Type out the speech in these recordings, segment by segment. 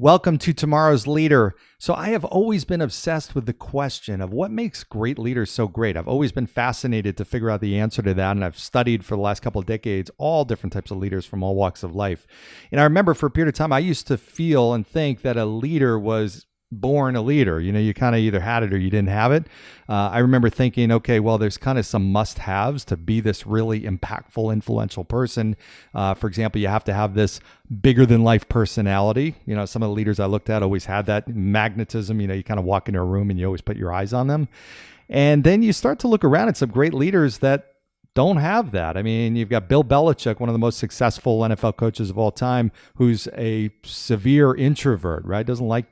Welcome to Tomorrow's Leader. So, I have always been obsessed with the question of what makes great leaders so great. I've always been fascinated to figure out the answer to that. And I've studied for the last couple of decades all different types of leaders from all walks of life. And I remember for a period of time, I used to feel and think that a leader was born a leader. You know, you kind of either had it or you didn't have it. I remember thinking, okay, well, there's kind of some must-haves to be this really impactful, influential person. For example, you have to have this bigger-than-life personality. You know, some of the leaders I looked at always had that magnetism. You know, you kind of walk into a room and you always put your eyes on them. And then you start to look around at some great leaders that don't have that. I mean, you've got Bill Belichick, one of the most successful NFL coaches of all time, who's a severe introvert, right? Doesn't like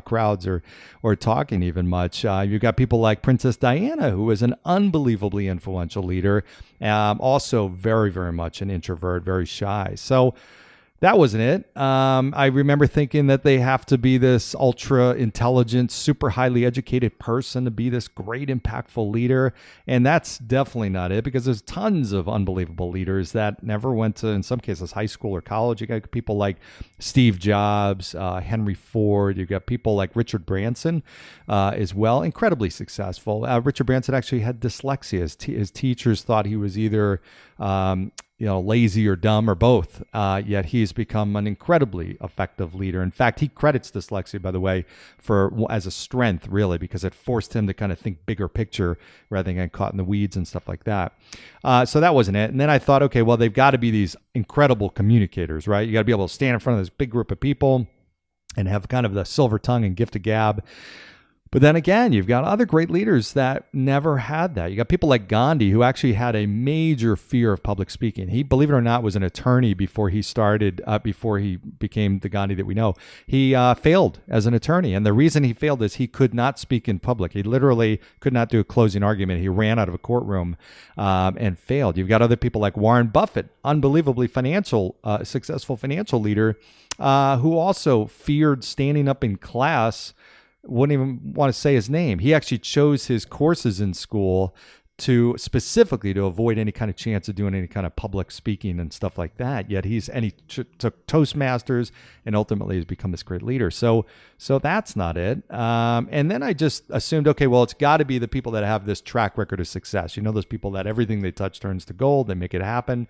crowds or talking even much. You've got people like Princess Diana, who was an unbelievably influential leader, also very, very much an introvert, very shy. So that wasn't it. I remember thinking that they have to be this ultra intelligent, super highly educated person to be this great, impactful leader. And that's definitely not it, because there's tons of unbelievable leaders that never went to, in some cases, high school or college. You got people like Steve Jobs, Henry Ford. You got people like Richard Branson as well, incredibly successful. Richard Branson actually had dyslexia. His teachers thought he was either lazy or dumb or both. Yet he's become an incredibly effective leader. In fact, he credits dyslexia, by the way, as a strength, really, because it forced him to kind of think bigger picture rather than getting caught in the weeds and stuff like that. So that wasn't it. And then I thought, okay, well, they've got to be these incredible communicators, right? You got to be able to stand in front of this big group of people and have kind of the silver tongue and gift of gab. But then again, you've got other great leaders that never had that. You got people like Gandhi, who actually had a major fear of public speaking. He, believe it or not, was an attorney before he became the Gandhi that we know. He failed as an attorney. And the reason he failed is he could not speak in public. He literally could not do a closing argument. He ran out of a courtroom and failed. You've got other people like Warren Buffett, unbelievably successful financial leader, who also feared standing up in class. Wouldn't even want to say his name. He actually chose his courses in school specifically to avoid any kind of chance of doing any kind of public speaking and stuff like that. Yet he took Toastmasters and ultimately has become this great leader. So that's not it. And then I just assumed, okay, well, it's got to be the people that have this track record of success. You know, those people that everything they touch turns to gold. They make it happen.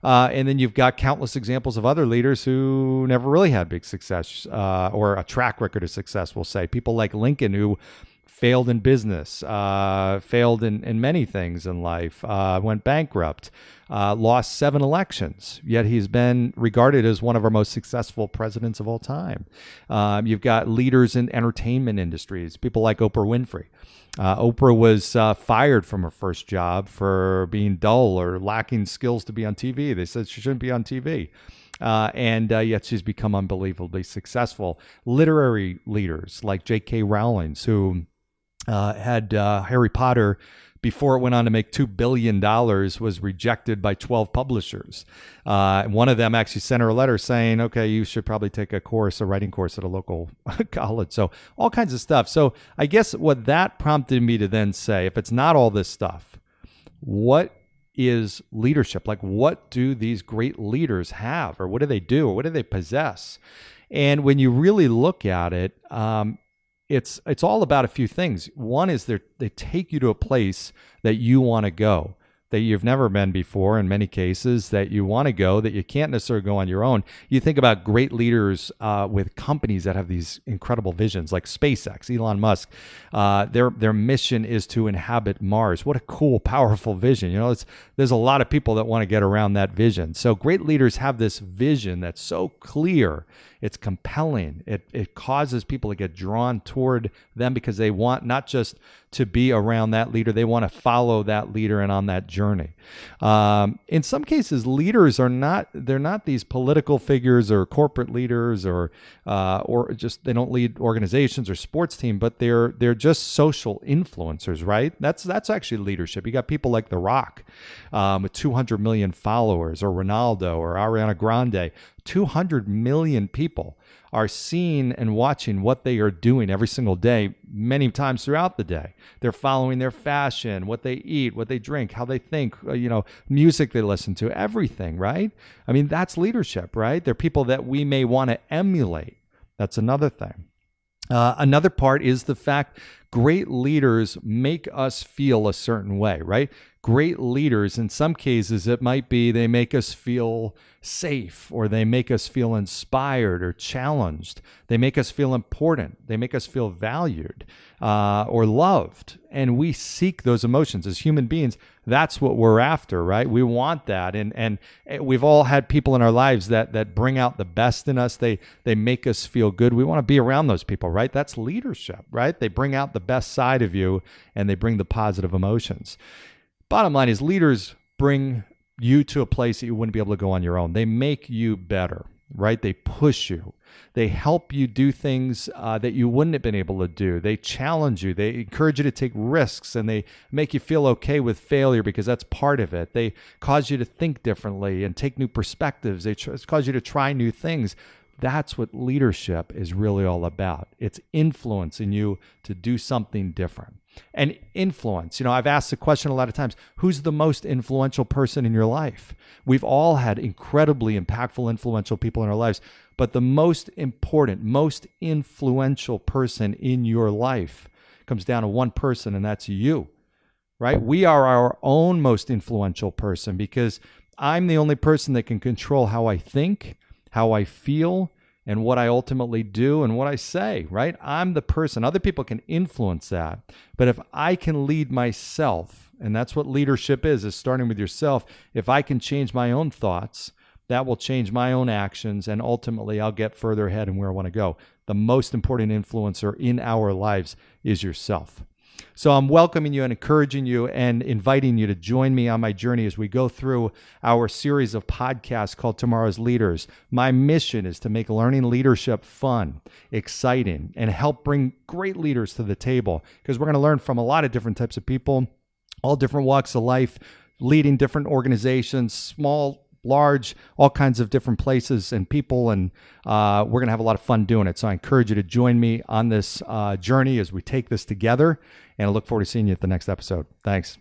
And then you've got countless examples of other leaders who never really had big success or a track record of success, we'll say. People like Lincoln, who failed in business, failed in many things in life, went bankrupt, lost 7 elections, yet he's been regarded as one of our most successful presidents of all time. You've got leaders in entertainment industries, people like Oprah Winfrey. Oprah was fired from her first job for being dull or lacking skills to be on TV. They said she shouldn't be on TV. And yet she's become unbelievably successful. Literary leaders like J.K. Rowling, who had Harry Potter, before it went on to make $2 billion, was rejected by 12 publishers. One of them actually sent her a letter saying, okay, you should probably take a writing course at a local college. So all kinds of stuff. So I guess what that prompted me to then say, if it's not all this stuff, what is leadership? Like, what do these great leaders have, or what do they do, or what do they possess? And when you really look at it, it's all about a few things. One is they take you to a place that you want to go, that you've never been before in many cases, that you want to go, that you can't necessarily go on your own. You think about great leaders with companies that have these incredible visions, like SpaceX, Elon Musk. Their mission is to inhabit Mars. What a cool, powerful vision. You know, there's a lot of people that want to get around that vision. So great leaders have this vision that's so clear. It's compelling. It causes people to get drawn toward them because they want not just to be around that leader, they want to follow that leader and on that journey. In some cases, leaders they're not these political figures or corporate leaders or just they don't lead organizations or sports team, but they're just social influencers, right? That's actually leadership. You got people like The Rock with 200 million followers, or Ronaldo or Ariana Grande. 200 million people are seeing and watching what they are doing every single day, many times throughout the day. They're following their fashion, what they eat, what they drink, how they think, music they listen to, everything, right? I mean, that's leadership, right? They're people that we may want to emulate. That's another thing. Another part is the fact great leaders make us feel a certain way, right? Great leaders, in some cases, it might be they make us feel safe, or they make us feel inspired or challenged. They make us feel important. They make us feel valued or loved. And we seek those emotions as human beings. That's what we're after, right? We want that. And we've all had people in our lives that bring out the best in us. They make us feel good. We want to be around those people, right? That's leadership, right? They bring out the best side of you, and they bring the positive emotions. Bottom line is, leaders bring you to a place that you wouldn't be able to go on your own. They make you better, right? They push you. They help you do things that you wouldn't have been able to do. They challenge you. They encourage you to take risks, and they make you feel okay with failure because that's part of it. They cause you to think differently and take new perspectives. They cause you to try new things. That's what leadership is really all about. It's influencing you to do something different. And influence, I've asked the question a lot of times, who's the most influential person in your life? We've all had incredibly impactful, influential people in our lives, but the most important, most influential person in your life comes down to one person, and that's you, right? We are our own most influential person, because I'm the only person that can control how I think, how I feel, and what I ultimately do and what I say, right? I'm the person. Other people can influence that. But if I can lead myself, and that's what leadership is starting with yourself. If I can change my own thoughts, that will change my own actions, and ultimately I'll get further ahead in where I want to go. The most important influencer in our lives is yourself. So I'm welcoming you and encouraging you and inviting you to join me on my journey as we go through our series of podcasts called Tomorrow's Leaders. My mission is to make learning leadership fun, exciting, and help bring great leaders to the table, because we're going to learn from a lot of different types of people, all different walks of life, leading different organizations, small, large, all kinds of different places and people, and we're going to have a lot of fun doing it. So I encourage you to join me on this journey as we take this together, and I look forward to seeing you at the next episode. Thanks.